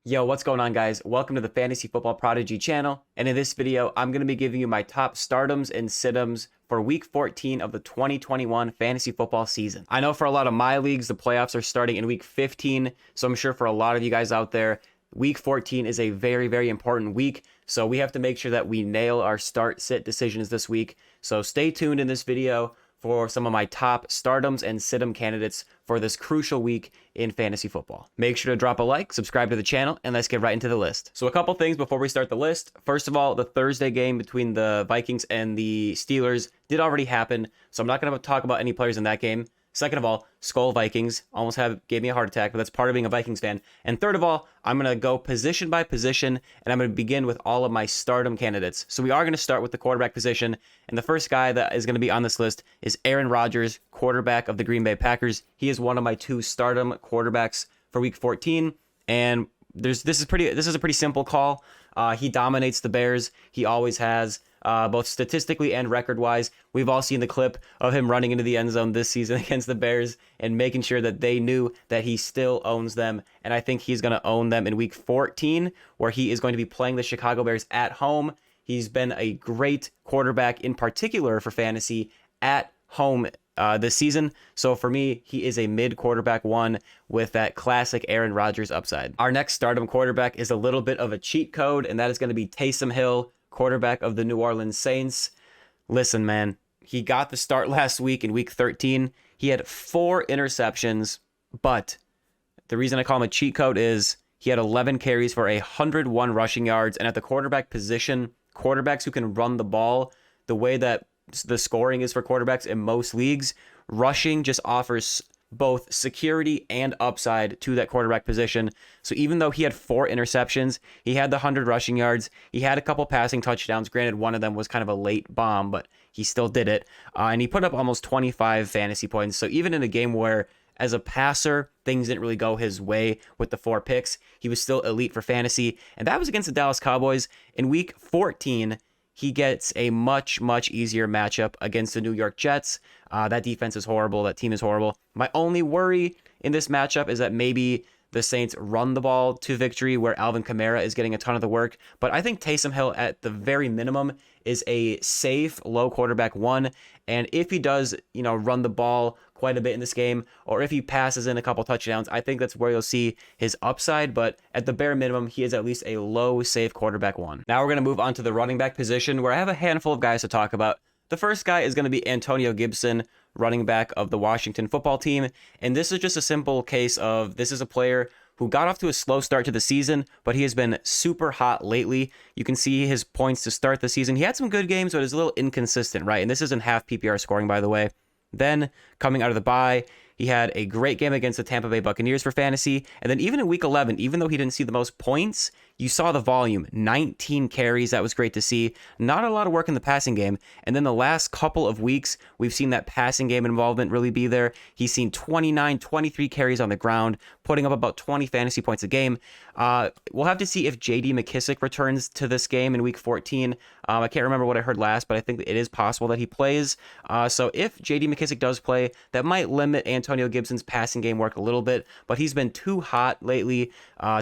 Yo, what's going on, guys? Welcome to the Fantasy Football Prodigy channel, and in this video, I'm going to be giving you my top stardoms and situms for Week 14 of the 2021 fantasy football season. I know for a lot of my leagues, the playoffs are starting in Week 15, so I'm sure for a lot of you guys out there, Week 14 is a very, very important week, so we have to make sure that we nail our start-sit decisions this week. So stay tuned in this video for some of my top stardoms and situm candidates for this crucial week in fantasy football. Make sure to drop a like, subscribe to the channel, and let's get right into the list. So a couple things before we start the list. First of all, the Thursday game between the Vikings and the Steelers did already happen, so I'm not going to talk about any players in that game. Second of all, Skull Vikings gave me a heart attack, but that's part of being a Vikings fan. And third of all, I'm going to go position by position, and I'm going to begin with all of my stardom candidates. So we are going to start with the quarterback position, and the first guy that is going to be on this list is Aaron Rodgers, quarterback of the Green Bay Packers. He is one of my two stardom quarterbacks for Week 14, and this is a pretty simple call. He dominates the Bears. He always has. Both statistically and record-wise. We've all seen the clip of him running into the end zone this season against the Bears and making sure that they knew that he still owns them. And I think he's going to own them in Week 14, where he is going to be playing the Chicago Bears at home. He's been a great quarterback, in particular for fantasy, at home this season. So for me, he is a mid-quarterback one with that classic Aaron Rodgers upside. Our next stardom quarterback is a little bit of a cheat code, and that is going to be Taysom Hill, quarterback of the New Orleans Saints. Listen, man, he got the start last week in Week 13. He had 4 interceptions, but the reason I call him a cheat code is he had 11 carries for 101 rushing yards, and at the quarterback position, quarterbacks who can run the ball, the way that the scoring is for quarterbacks in most leagues, rushing just offers both security and upside to that quarterback position. So even though he had 4 interceptions, he had the 100 rushing yards, he had a couple passing touchdowns. Granted, one of them was kind of a late bomb, but he still did it. And he put up almost 25 fantasy points. So even in a game where, as a passer, things didn't really go his way with the 4 picks, he was still elite for fantasy. And that was against the Dallas Cowboys. In Week 14, he gets a much, much easier matchup against the New York Jets. That defense is horrible. That team is horrible. My only worry in this matchup is that maybe the Saints run the ball to victory where Alvin Kamara is getting a ton of the work. But I think Taysom Hill, at the very minimum, is a safe, low quarterback one. And if he does, run the ball quite a bit in this game, or if he passes in a couple touchdowns, I think that's where you'll see his upside. But at the bare minimum, he is at least a low, safe quarterback one. Now we're going to move on to the running back position, where I have a handful of guys to talk about. The first guy is going to be Antonio Gibson, running back of the Washington football team. And this is just a simple case of this is a player who got off to a slow start to the season, but he has been super hot lately. You can see his points to start the season. He had some good games, but it's a little inconsistent, right? And this isn't half PPR scoring, by the way. Then, coming out of the bye, he had a great game against the Tampa Bay Buccaneers for fantasy. And then even in Week 11, even though he didn't see the most points, you saw the volume, 19 carries. That was great to see. Not a lot of work in the passing game. And then the last couple of weeks, we've seen that passing game involvement really be there. He's seen 29, 23 carries on the ground, putting up about 20 fantasy points a game. We'll have to see if J.D. McKissic returns to this game in Week 14. I can't remember what I heard last, but I think it is possible that he plays. So if J.D. McKissic does play, that might limit Antonio Gibson's passing game work a little bit, but he's been too hot lately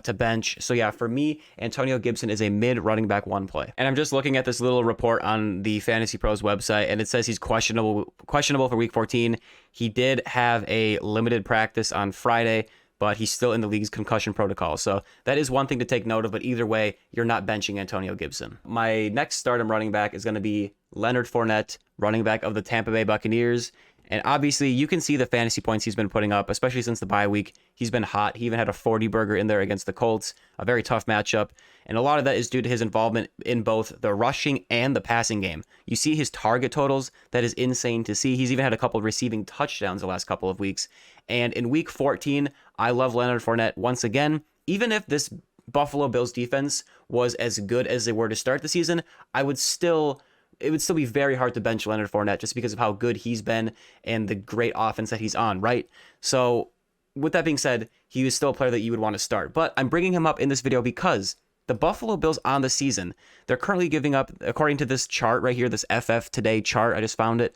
to bench. So yeah, for me, Antonio Gibson is a mid running back one play. And I'm just looking at this little report on the Fantasy Pros website, and it says he's questionable for Week 14. He did have a limited practice on Friday, but he's still in the league's concussion protocol. So that is one thing to take note of, but either way, you're not benching Antonio Gibson. My next stardom running back is going to be Leonard Fournette, running back of the Tampa Bay Buccaneers. And obviously, you can see the fantasy points he's been putting up, especially since the bye week. He's been hot. He even had a 40-burger in there against the Colts, a very tough matchup. And a lot of that is due to his involvement in both the rushing and the passing game. You see his target totals. That is insane to see. He's even had a couple of receiving touchdowns the last couple of weeks. And in Week 14, I love Leonard Fournette once again. Even if this Buffalo Bills defense was as good as they were to start the season, it would still be very hard to bench Leonard Fournette just because of how good he's been and the great offense that he's on, right? So with that being said, he is still a player that you would want to start. But I'm bringing him up in this video because the Buffalo Bills on the season, they're currently giving up, according to this chart right here, this FF Today chart, I just found it,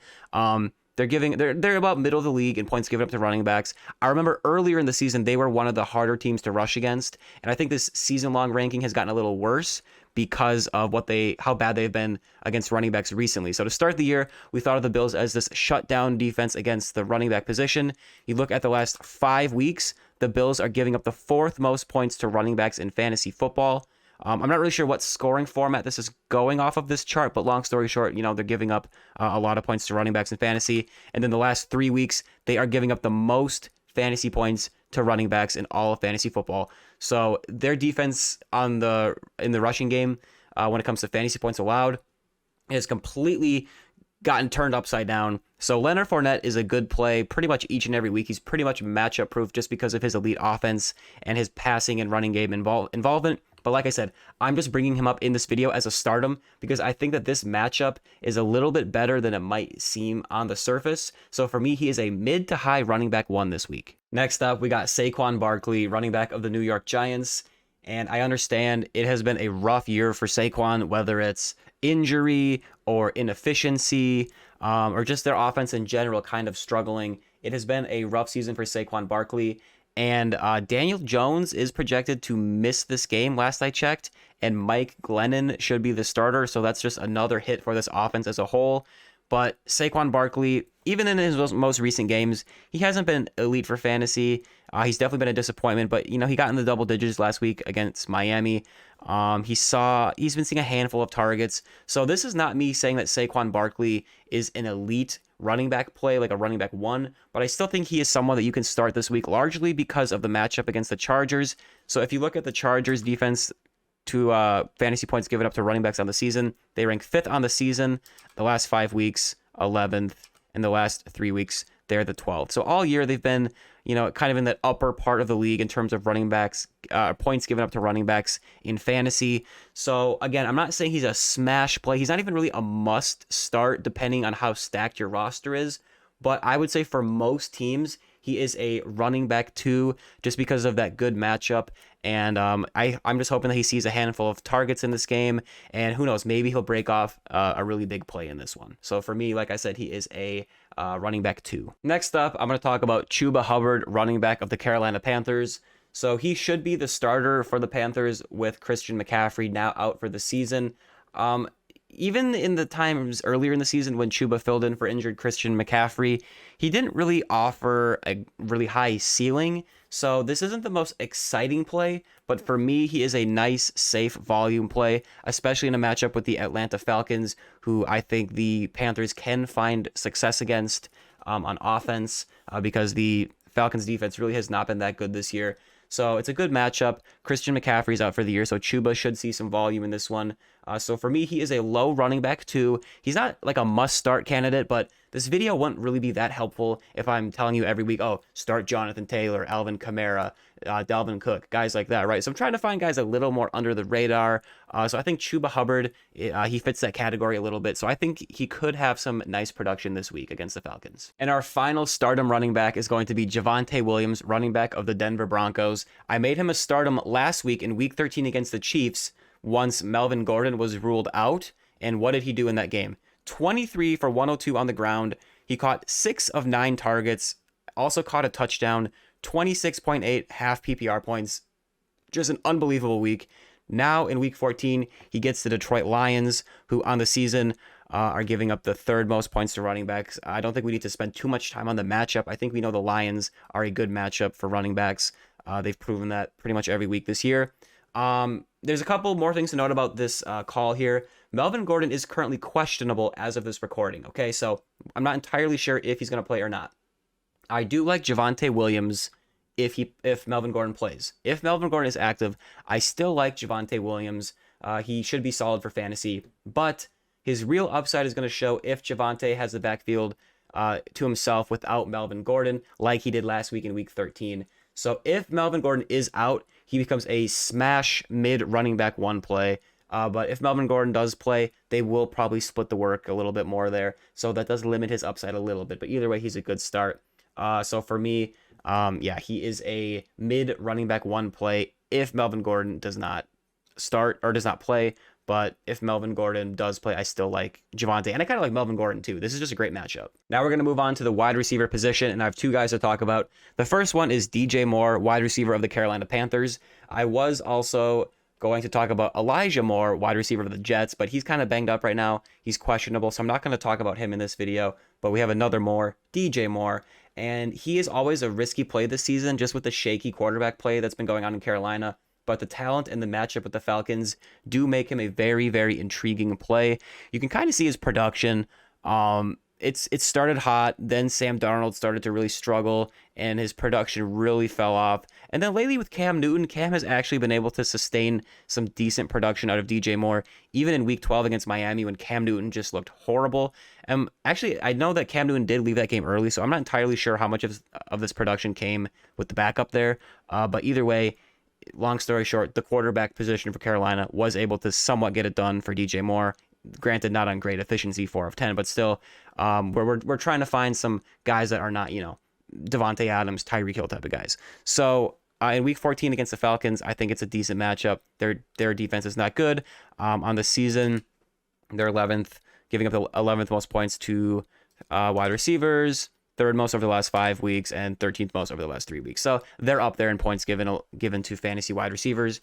They're about middle of the league in points given up to running backs. I remember earlier in the season they were one of the harder teams to rush against, and I think this season-long ranking has gotten a little worse because of how bad they've been against running backs recently. So to start the year, we thought of the Bills as this shutdown defense against the running back position. You look at the last 5 weeks, the Bills are giving up the 4th most points to running backs in fantasy football. I'm not really sure what scoring format this is going off of this chart, but long story short, they're giving up a lot of points to running backs in fantasy. And then the last 3 weeks, they are giving up the most fantasy points to running backs in all of fantasy football. So their defense in the rushing game, when it comes to fantasy points allowed, has completely gotten turned upside down. So Leonard Fournette is a good play pretty much each and every week. He's pretty much matchup proof just because of his elite offense and his passing and running game involvement. But like I said, I'm just bringing him up in this video as a stardom because I think that this matchup is a little bit better than it might seem on the surface. So for me, he is a mid to high running back 1 this week. Next up, we got Saquon Barkley, running back of the New York Giants. And I understand it has been a rough year for Saquon, whether it's injury or inefficiency or just their offense in general kind of struggling. It has been a rough season for Saquon Barkley. And Daniel Jones is projected to miss this game last I checked, and Mike Glennon should be the starter. So that's just another hit for this offense as a whole. But Saquon Barkley, even in his most recent games, he hasn't been elite for fantasy. He's definitely been a disappointment, but he got in the double digits last week against Miami. He's been seeing a handful of targets. So this is not me saying that Saquon Barkley is an elite running back play, like a running back 1, but I still think he is someone that you can start this week, largely because of the matchup against the Chargers. So if you look at the Chargers defense to fantasy points given up to running backs on the season, they rank 5th on the season. The last 5 weeks, 11th, and the last 3 weeks, they're the 12th. So all year they've been, kind of in that upper part of the league in terms of running backs, points given up to running backs in fantasy. So again, I'm not saying he's a smash play. He's not even really a must start depending on how stacked your roster is. But I would say for most teams, he is a running back 2 just because of that good matchup. And I'm just hoping that he sees a handful of targets in this game. And who knows, maybe he'll break off a really big play in this one. So for me, like I said, he is a running back 2. Next up, I'm going to talk about Chuba Hubbard, running back of the Carolina Panthers. So he should be the starter for the Panthers with Christian McCaffrey now out for the season. Even in the times earlier in the season when Chuba filled in for injured Christian McCaffrey, he didn't really offer a really high ceiling. So this isn't the most exciting play, but for me, he is a nice, safe volume play, especially in a matchup with the Atlanta Falcons, who I think the Panthers can find success against on offense because the Falcons defense really has not been that good this year. So it's a good matchup. Christian McCaffrey's out for the year, so Chuba should see some volume in this one. So for me, he is a low running back 2. He's not like a must-start candidate, but this video wouldn't really be that helpful if I'm telling you every week, oh, start Jonathan Taylor, Alvin Kamara, Dalvin Cook, guys like that, right? So I'm trying to find guys a little more under the radar. So I think Chuba Hubbard, he fits that category a little bit. So I think he could have some nice production this week against the Falcons. And our final stardom running back is going to be Javonte Williams, running back of the Denver Broncos. I made him a stardom last week in week 13 against the Chiefs once Melvin Gordon was ruled out. And what did he do in that game? 23 for 102 on the ground. He caught 6 of 9 targets, also caught a touchdown, 26.8 half PPR points. Just an unbelievable week. Now in week 14, he gets the Detroit Lions, who on the season are giving up the 3rd most points to running backs. I don't think we need to spend too much time on the matchup. I think we know the Lions are a good matchup for running backs. They've proven that pretty much every week this year. There's a couple more things to note about this call here. Melvin Gordon is currently questionable as of this recording. Okay, so I'm not entirely sure if he's going to play or not. I do like Javonte Williams if Melvin Gordon plays. If Melvin Gordon is active, I still like Javonte Williams. He should be solid for fantasy, but his real upside is going to show if Javonte has the backfield to himself without Melvin Gordon, like he did last week in week 13. So if Melvin Gordon is out, he becomes a smash mid running back 1 play. But if Melvin Gordon does play, they will probably split the work a little bit more there. So that does limit his upside a little bit. But either way, he's a good start. So for me, he is a mid running back 1 play if Melvin Gordon does not start or does not play. But if Melvin Gordon does play, I still like Javonte. And I kind of like Melvin Gordon too. This is just a great matchup. Now we're going to move on to the wide receiver position. And I have two guys to talk about. The first one is DJ Moore, wide receiver of the Carolina Panthers. I was also going to talk about Elijah Moore, wide receiver of the Jets, but he's kind of banged up right now. He's questionable, so I'm not going to talk about him in this video. But we have another Moore, DJ Moore. And he is always a risky play this season, just with the shaky quarterback play that's been going on in Carolina. But the talent and the matchup with the Falcons do make him a very, very intriguing play. You can kind of see his production. It started hot, then Sam Darnold started to really struggle, and his production really fell off. And then lately with Cam Newton, Cam has actually been able to sustain some decent production out of DJ Moore, even in Week 12 against Miami when Cam Newton just looked horrible. Actually, I know that Cam Newton did leave that game early, so I'm not entirely sure how much of this production came with the backup there. But either way, long story short, the quarterback position for Carolina was able to somewhat get it done for DJ Moore. Granted, not on great efficiency, 4 of 10, but still, we're trying to find some guys that are not, Devontae Adams, Tyreek Hill type of guys. So in Week 14 against the Falcons, I think it's a decent matchup. Their defense is not good. On the season, they're 11th, giving up the 11th most points to wide receivers, 3rd most over the last 5 weeks, and 13th most over the last 3 weeks. So they're up there in points given to fantasy wide receivers.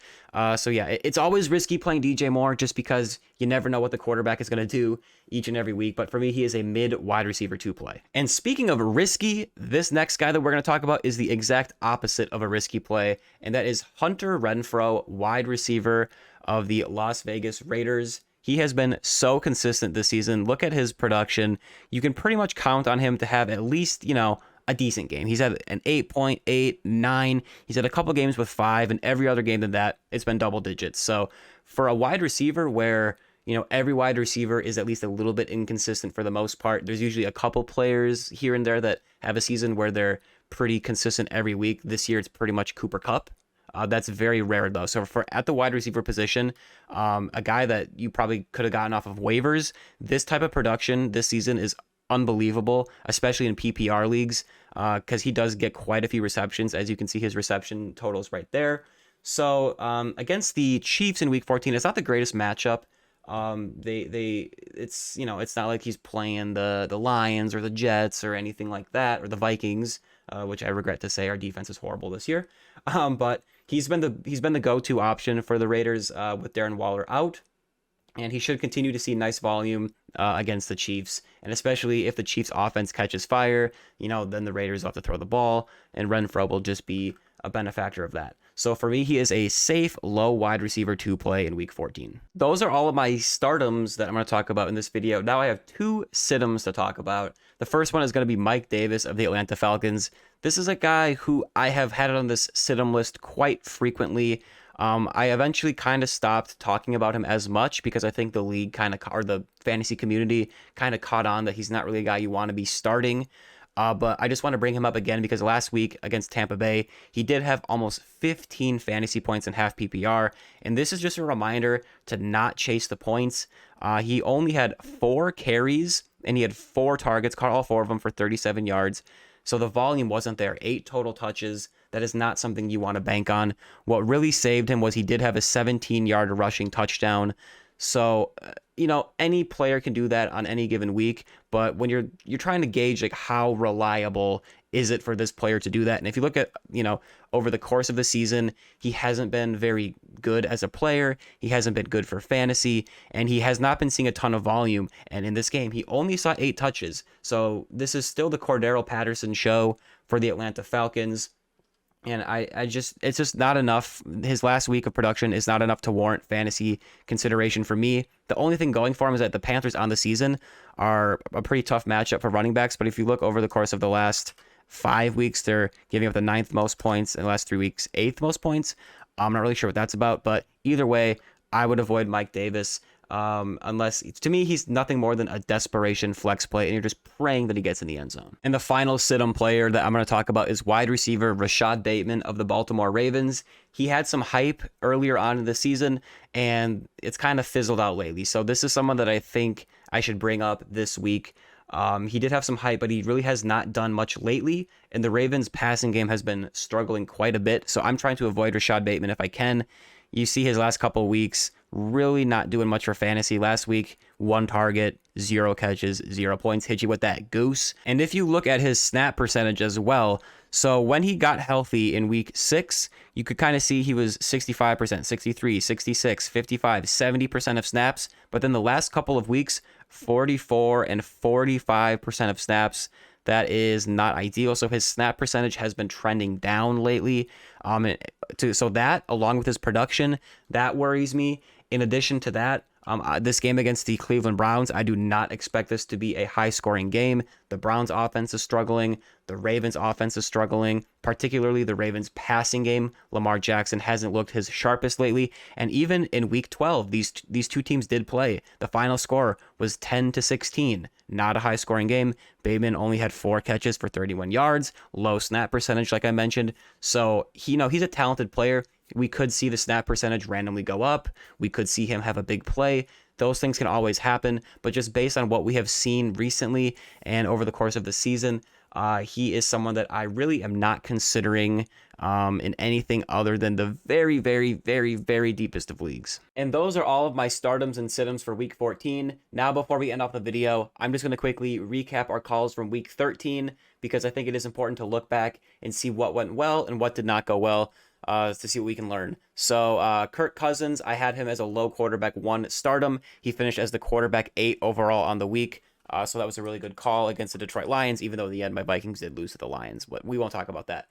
So yeah, it's always risky playing DJ Moore just because you never know what the quarterback is going to do each and every week. But for me, he is a mid wide receiver 2 play. And speaking of risky, this next guy that we're going to talk about is the exact opposite of a risky play, and that is Hunter Renfrow, wide receiver of the Las Vegas Raiders. He has been so consistent this season. Look at his production. You can pretty much count on him to have at least, a decent game. He's had an 8.8, 9. He's had a couple games with 5, and every other game than that, it's been double digits. So for a wide receiver where, every wide receiver is at least a little bit inconsistent for the most part, there's usually a couple players here and there that have a season where they're pretty consistent every week. This year, it's pretty much Cooper Kupp. That's very rare, though. So for at the wide receiver position, a guy that you probably could have gotten off of waivers, this type of production this season is unbelievable, especially in PPR leagues, because he does get quite a few receptions. As you can see, his reception totals right there. So against the Chiefs in Week 14, it's not the greatest matchup. It's not like he's playing the Lions or the Jets or anything like that, or the Vikings, which I regret to say our defense is horrible this year. But he's been the go-to option for the Raiders with Darren Waller out, and he should continue to see nice volume against the Chiefs, and especially if the Chiefs offense catches fire, then the Raiders will have to throw the ball, and Renfrow will just be a benefactor of that. So for me, he is a safe, low wide receiver 2 play in Week 14. Those are all of my startums that I'm going to talk about in this video. Now I have 2 situms to talk about. The first one is going to be Mike Davis of the Atlanta Falcons. This is a guy who I have had on this situm list quite frequently. I eventually kind of stopped talking about him as much because I think the league or the fantasy community kind of caught on that he's not really a guy you want to be starting. But I just want to bring him up again because last week against Tampa Bay, he did have almost 15 fantasy points in half PPR. And this is just a reminder to not chase the points. He only had 4 carries and he had 4 targets, caught all 4 of them for 37 yards. So the volume wasn't there. 8 total touches. That is not something you want to bank on. What really saved him was he did have a 17-yard rushing touchdown. So, any player can do that on any given week, but when you're trying to gauge like how reliable is it for this player to do that? And if you look at, over the course of the season, he hasn't been very good as a player. He hasn't been good for fantasy, and he has not been seeing a ton of volume. And in this game, he only saw 8 touches. So this is still the Cordero Patterson show for the Atlanta Falcons. And it's just not enough. His last week of production is not enough to warrant fantasy consideration for me. The only thing going for him is that the Panthers on the season are a pretty tough matchup for running backs. But if you look over the course of the last 5 weeks, they're giving up the 9th most points. In the last 3 weeks, 8th most points. I'm not really sure what that's about. But either way, I would avoid Mike Davis. Unless, to me, he's nothing more than a desperation flex play, and you're just praying that he gets in the end zone. And the final situm player that I'm going to talk about is wide receiver Rashad Bateman of the Baltimore Ravens. He had some hype earlier on in the season, and it's kind of fizzled out lately. So this is someone that I think I should bring up this week. He did have some hype, but he really has not done much lately, and the Ravens passing game has been struggling quite a bit. So I'm trying to avoid Rashad Bateman if I can. you see his last couple of weeks really not doing much for fantasy. Last week, 1 target, 0 catches, 0 points. Hit you with that goose. And if you look at his snap percentage as well, so when he got healthy in week 6, you could kind of see he was 65%, 63, 66, 55, 70% of snaps. But then the last couple of weeks, 44 and 45% of snaps. That is not ideal. So his snap percentage has been trending down lately. So that, along with his production, that worries me. In addition to that, this game against the Cleveland Browns, I do not expect this to be a high-scoring game. The Browns' offense is struggling. The Ravens' offense is struggling, particularly the Ravens' passing game. Lamar Jackson hasn't looked his sharpest lately. And even in Week 12, these two teams did play. The final score was 10-16. Not a high-scoring game. Bateman only had 4 catches for 31 yards. Low snap percentage, like I mentioned. So, he's a talented player. We could see the snap percentage randomly go up. We could see him have a big play. Those things can always happen. But just based on what we have seen recently and over the course of the season, he is someone that I really am not considering in anything other than the very, very, very, very deepest of leagues. And those are all of my stardoms and situms for week 14. Now, before we end off the video, I'm just going to quickly recap our calls from week 13 because I think it is important to look back and see what went well and what did not go well. To see what we can learn. So Kirk Cousins, I had him as a low quarterback 1 stardom. He finished as the quarterback 8 overall on the week. So that was a really good call against the Detroit Lions, even though in the end my Vikings did lose to the Lions. But we won't talk about that.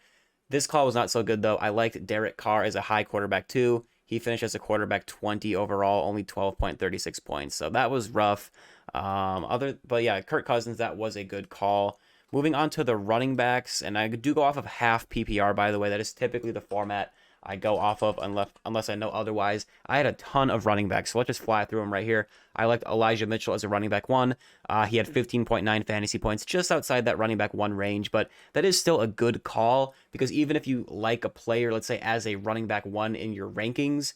This call was not so good, though. I liked Derek Carr as a high quarterback 2. He finished as a quarterback 20 overall, only 12.36 points. So that was rough. But yeah, Kirk Cousins, that was a good call. Moving on to the running backs, and I do go off of half PPR, by the way. That is typically the format I go off of unless I know otherwise. I had a ton of running backs, so let's just fly through them right here. I liked Elijah Mitchell as a running back 1. He had 15.9 fantasy points, just outside that running back 1 range, but that is still a good call because even if you like a player, let's say as a running back 1 in your rankings,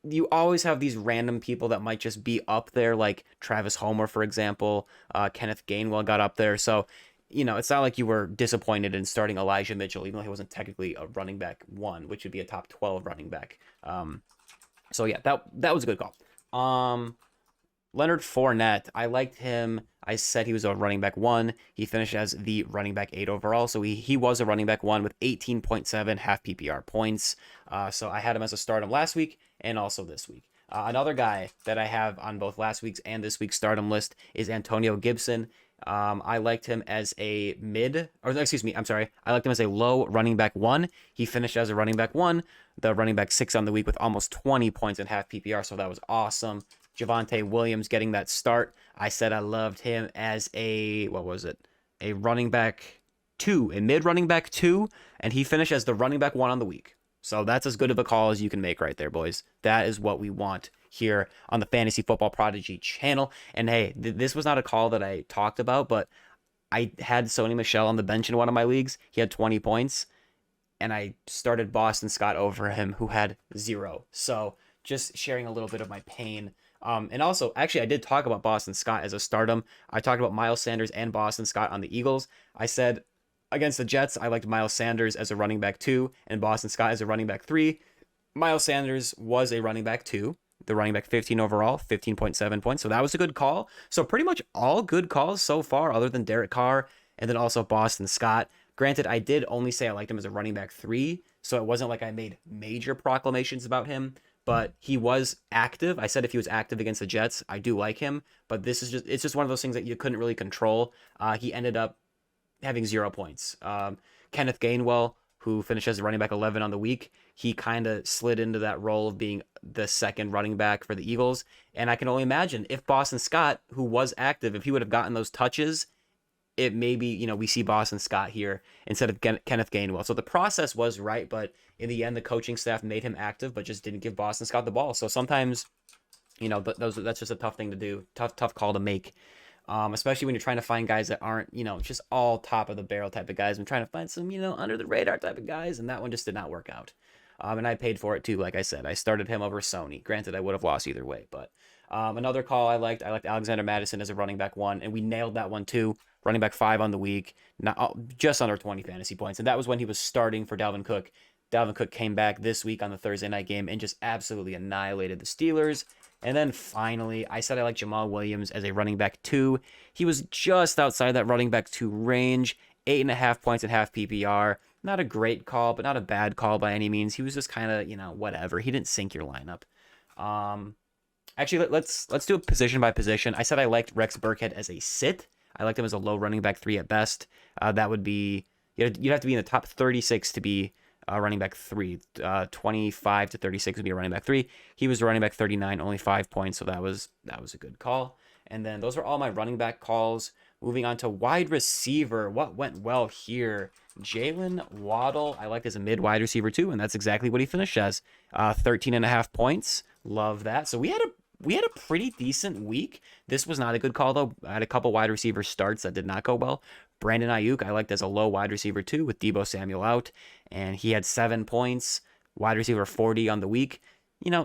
you always have these random people that might just be up there, like Travis Homer, for example. Kenneth Gainwell got up there, so it's not like you were disappointed in starting Elijah Mitchell, even though he wasn't technically a running back 1, which would be a top 12 running back. So yeah, that was a good call. Leonard Fournette, I liked him. I said he was a running back 1. He finished as the running back 8 overall. So he was a running back 1 with 18.7 half PPR points. So I had him as a stardom last week and also this week. Another guy that I have on both last week's and this week's stardom list is Antonio Gibson. I liked him as a I liked him as a low running back 1. He finished as a running back 1, the running back 6 on the week with almost 20 points in half PPR, so that was awesome. Javonte Williams getting that start. I said I loved him as a running back 2, a mid running back 2, and he finished as the running back 1 on the week. So that's as good of a call as you can make right there, boys. That is what we want here on the Fantasy Football Prodigy channel. And hey, this was not a call that I talked about, but I had Sony Michel on the bench in one of my leagues. He had 20 points, and I started Boston Scott over him, who had 0. So just sharing a little bit of my pain. And also, actually, I did talk about Boston Scott as a stardom. I talked about Miles Sanders and Boston Scott on the Eagles. I said against the Jets, I liked Miles Sanders as a running back 2 and Boston Scott as a running back 3. Miles Sanders was a running back 2, the running back 15 overall, 15.7 points. So that was a good call. So pretty much all good calls so far, other than Derek Carr and then also Boston Scott. Granted, I did only say I liked him as a running back 3, so it wasn't like I made major proclamations about him, but he was active. I said if he was active against the Jets, I do like him, but it's just one of those things that you couldn't really control. He ended up having 0 points. Kenneth Gainwell, who finished as running back 11 on the week, he kind of slid into that role of being the second running back for the Eagles. And I can only imagine if Boston Scott, who was active, if he would have gotten those touches, it maybe, we see Boston Scott here instead of Kenneth Gainwell. So the process was right, but in the end, the coaching staff made him active, but just didn't give Boston Scott the ball. So sometimes, that's just a tough thing to do, tough call to make. Especially when you're trying to find guys that aren't, just all top of the barrel type of guys. I'm trying to find some, under the radar type of guys, and that one just did not work out. And I paid for it too. Like I said, I started him over Sony. Granted, I would have lost either way, but another call I liked Alexander Mattison as a running back 1, and we nailed that one too. Running back 5 on the week, just under 20 fantasy points, and that was when he was starting for Dalvin Cook. Dalvin Cook came back this week on the Thursday night game and just absolutely annihilated the Steelers. And then finally, I said I like Jamaal Williams as a running back 2. He was just outside that running back 2 range, 8.5 points in half PPR. Not a great call, but not a bad call by any means. He was just kind of, whatever. He didn't sink your lineup. Actually, let's do it position by position. I said I liked Rex Burkhead as a sit. I liked him as a low running back 3 at best. That would be, you'd have to be in the top 36 to be running back 3. 25 to 36 would be a running back 3. He was running back 39, only 5 points, so that was a good call. And then those are all my running back calls. Moving on to wide receiver, what went well here? Jaylen Waddle, I liked as a mid wide receiver too, and that's exactly what he finished as. 13.5 points. Love that. So we had a pretty decent week. This was not a good call though. I had a couple wide receiver starts that did not go well. Brandon Aiyuk, I liked as a low wide receiver too with Deebo Samuel out, and he had 7 points. Wide receiver 40 on the week.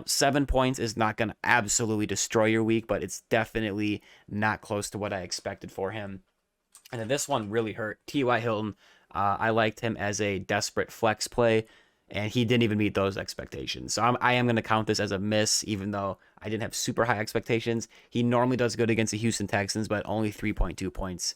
7 points is not going to absolutely destroy your week, but it's definitely not close to what I expected for him. And then this one really hurt. T.Y. Hilton, I liked him as a desperate flex play, and he didn't even meet those expectations. So I am going to count this as a miss, even though I didn't have super high expectations. He normally does good against the Houston Texans, but only 3.2 points.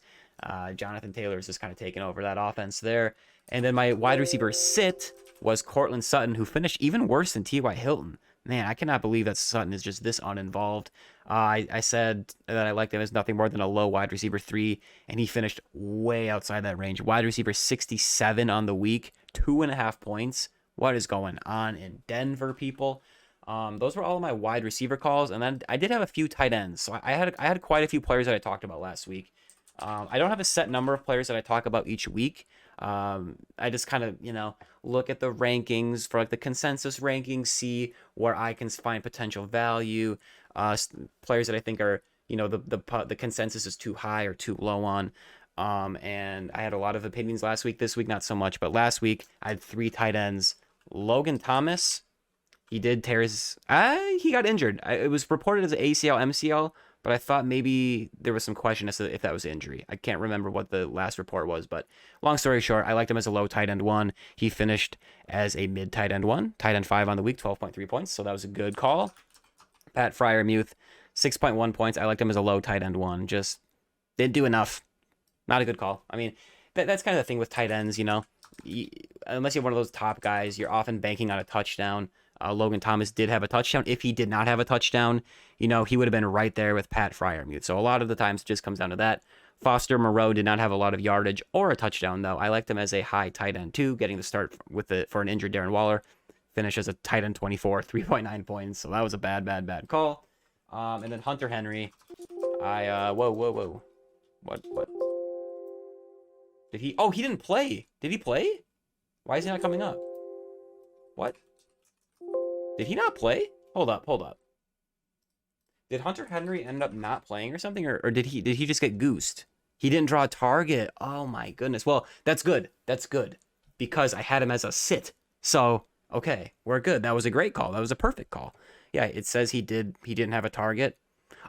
Jonathan Taylor is just kind of taking over that offense there. And then my wide receiver sit was Cortland Sutton, who finished even worse than T.Y. Hilton. Man, I cannot believe that Sutton is just this uninvolved. I said that I liked him as nothing more than a low wide receiver 3, and he finished way outside that range. Wide receiver 67 on the week, 2.5 points. What is going on in Denver, people? Those were all of my wide receiver calls, and then I did have a few tight ends. So I had quite a few players that I talked about last week. I don't have a set number of players that I talk about each week. I just kind of, look at the rankings for like the consensus rankings, see where I can find potential value, players that I think are, the consensus is too high or too low on. And I had a lot of opinions last week. This week, not so much, but last week I had 3 tight ends. Logan Thomas, he did tear his, he got injured. It was reported as an ACL, MCL, but I thought maybe there was some question as to if that was injury. I can't remember what the last report was, but long story short, I liked him as a low tight end 1. He finished as a mid tight end 1, tight end 5 on the week, 12.3 points, so that was a good call. Pat Freiermuth, 6.1 points. I liked him as a low tight end 1, just didn't do enough. Not a good call. I mean, that's kind of the thing with tight ends, unless you're one of those top guys, you're often banking on a touchdown. Logan Thomas did have a touchdown. If he did not have a touchdown, he would have been right there with Pat Freiermuth. So a lot of the times it just comes down to that. Foster Moreau did not have a lot of yardage or a touchdown, though. I liked him as a high tight end, too, getting the start for an injured Darren Waller. Finished as a tight end 24, 3.9 points. So that was a bad call. And then Hunter Henry, whoa. What? Did he? Oh, he didn't play. Did he play? Why is he not coming up? What? Did he not play? Hold up. Did Hunter Henry end up not playing or something, or did he just get goosed? He didn't draw a target. Oh my goodness. Well, that's good. Because I had him as a sit. So, okay, we're good. That was a great call. That was a perfect call. Yeah, it says he didn't have a target.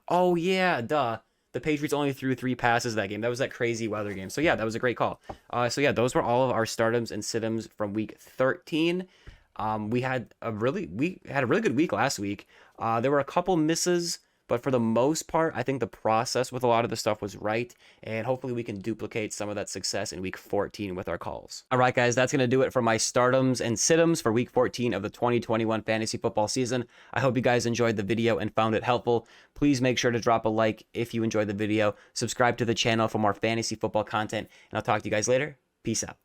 Oh yeah, duh. The Patriots only threw 3 passes that game. That was that crazy weather game. So yeah, that was a great call. So yeah, those were all of our startums and situms from week 13. We had a really good week last week. There were a couple misses, but for the most part, I think the process with a lot of the stuff was right, and hopefully we can duplicate some of that success in week 14 with our calls. All right, guys, that's going to do it for my startums and situms for week 14 of the 2021 fantasy football season. I hope you guys enjoyed the video and found it helpful. Please make sure to drop a like if you enjoyed the video, subscribe to the channel for more fantasy football content, and I'll talk to you guys later. Peace out.